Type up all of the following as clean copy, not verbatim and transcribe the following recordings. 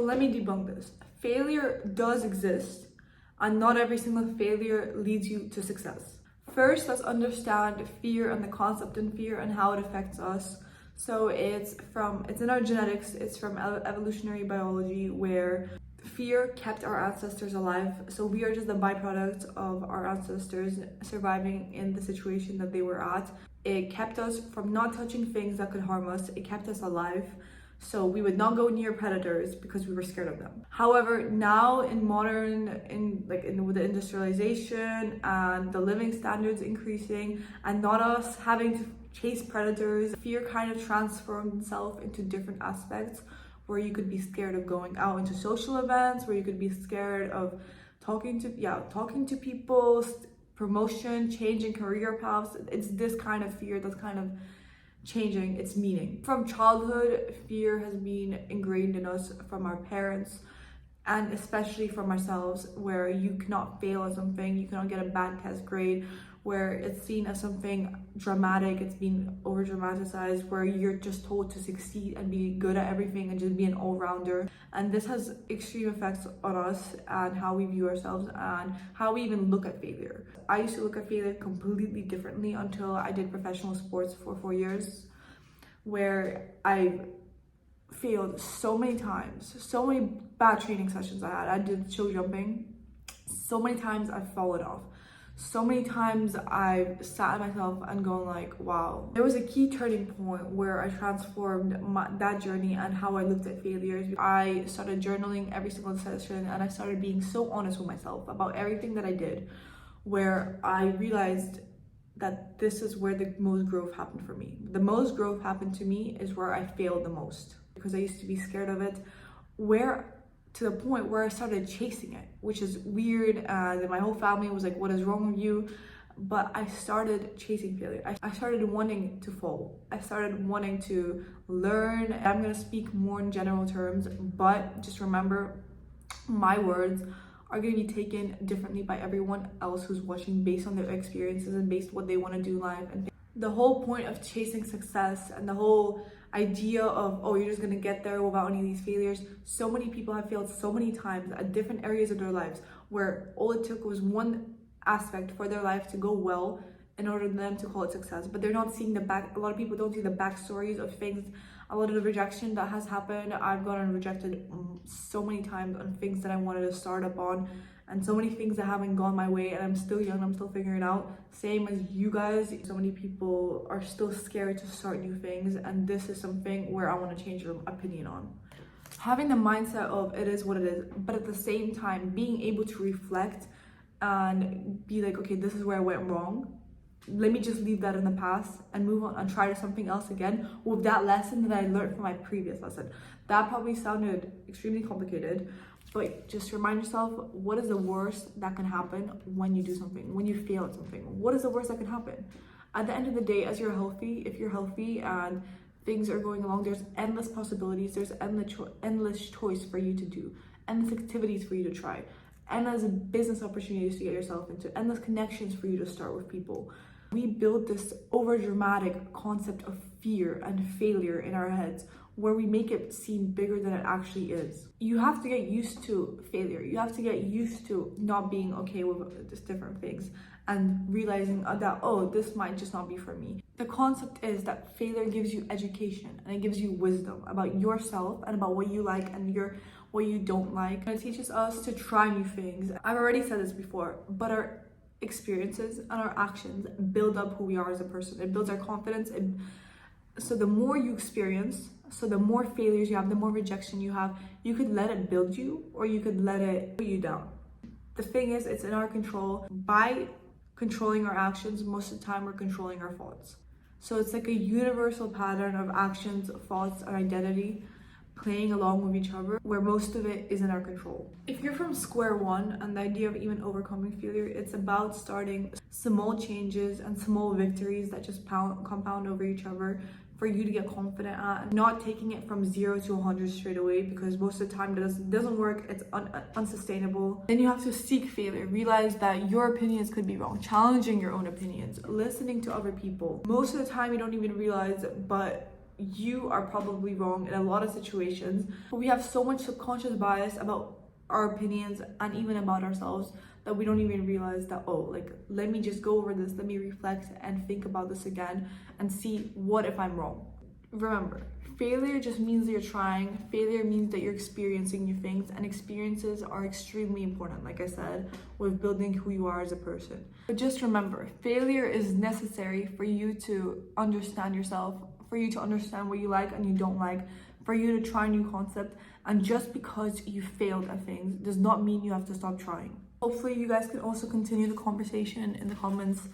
let me debunk this. Failure does exist, and not every single failure leads you to success. First, let's understand fear and the concept in fear and how it affects us. So it's in our genetics, it's from evolutionary biology, where fear kept our ancestors alive. So we are just the byproduct of our ancestors surviving in the situation that they were at. It kept us from not touching things that could harm us. It kept us alive. So we would not go near predators because we were scared of them. However, now with the industrialization and the living standards increasing and not us having to chase predators, fear kind of transformed itself into different aspects, where you could be scared of going out into social events, where you could be scared of talking to people, promotion, changing career paths. It's this kind of fear that's kind of changing its meaning. From childhood, fear has been ingrained in us from our parents, and especially from ourselves, where you cannot fail at something, you cannot get a bad test grade, where it's seen as something dramatic, it's been over dramatized, where you're just told to succeed and be good at everything and just be an all-rounder. And this has extreme effects on us and how we view ourselves and how we even look at failure. I used to look at failure completely differently until I did professional sports for 4 years, where I failed so many times, so many bad training sessions I had. I did show jumping. So many times I've fallen off. So many times I've sat at myself and gone like, wow. There was a key turning point where I transformed that journey and how I looked at failures. I started journaling every single session, and I started being so honest with myself about everything that I did, where I realized that this is where the most growth happened for me. The most growth happened to me is where I failed the most, because I used to be scared of it, to the point where I started chasing it, which is weird, and my whole family was like, what is wrong with you? But I started chasing failure. I started wanting to fall. I started wanting to learn. I'm gonna speak more in general terms, but just remember, my words are going to be taken differently by everyone else who's watching, based on their experiences and based on what they want to do in life. And the whole point of chasing success and the whole idea of, oh, you're just going to get there without any of these failures. So many people have failed so many times at different areas of their lives, where all it took was one aspect for their life to go well in order for them to call it success. But they're not seeing a lot of people don't see the backstories of things. A lot of the rejection that has happened. I've gotten rejected so many times on things that I wanted to start up on, and so many things that haven't gone my way, and I'm still young, I'm still figuring it out. Same as you guys. So many people are still scared to start new things, and this is something where I want to change your opinion on. Having the mindset of it is what it is, but at the same time being able to reflect and be like, okay, this is where I went wrong. Let me just leave that in the past and move on and try something else again with that lesson that I learned from my previous lesson. That probably sounded extremely complicated, but just remind yourself, what is the worst that can happen when you do something, when you fail at something? What is the worst that can happen? At the end of the day, if you're healthy and things are going along, there's endless possibilities, there's endless choice for you to do, endless activities for you to try, endless business opportunities to get yourself into, endless connections for you to start with people. We build this over-dramatic concept of fear and failure in our heads, where we make it seem bigger than it actually is. You have to get used to failure. You have to get used to not being okay with just different things and realizing that, oh, this might just not be for me. The concept is that failure gives you education and it gives you wisdom about yourself and about what you like and what you don't like. And it teaches us to try new things. I've already said this before, but our experiences and our actions build up who we are as a person. It builds our confidence. So the more you experience, so the more failures you have, the more rejection you have, you could let it build you or you could let it put you down. The thing is, it's in our control. By controlling our actions, most of the time we're controlling our thoughts. So it's like a universal pattern of actions, thoughts, and identity playing along with each other, where most of it is in our control. If you're from square one, and the idea of even overcoming failure, it's about starting small changes and small victories that just compound over each other for you to get confident at, not taking it from 0 to 100 straight away, because most of the time it doesn't work. It's unsustainable. Then you have to seek failure, realize that your opinions could be wrong, challenging your own opinions, listening to other people. Most of the time you don't even realize, but you are probably wrong in a lot of situations. But we have so much subconscious bias about our opinions and even about ourselves that we don't even realize that, oh, like, let me just go over this, let me reflect and think about this again and see what if I'm wrong. Remember, failure just means that you're trying. Failure means that you're experiencing new things, and experiences are extremely important, like I said, with building who you are as a person. But just remember, failure is necessary for you to understand yourself, for you to understand what you like and you don't like, for you to try new concepts. And just because you failed at things does not mean you have to stop trying. Hopefully you guys can also continue the conversation in the comments,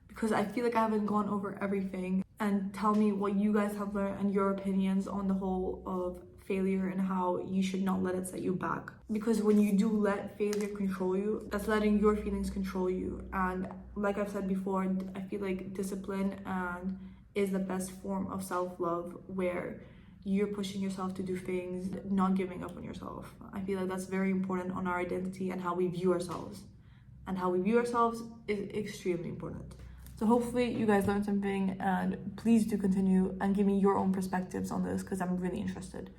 because I feel like I haven't gone over everything, and tell me what you guys have learned and your opinions on the whole of failure and how you should not let it set you back. Because when you do let failure control you, that's letting your feelings control you. And like I've said before, I feel like discipline and is the best form of self-love, where you're pushing yourself to do things, not giving up on yourself. I feel like that's very important on our identity and how we view ourselves. And how we view ourselves is extremely important. So hopefully you guys learned something, and please do continue and give me your own perspectives on this, because I'm really interested.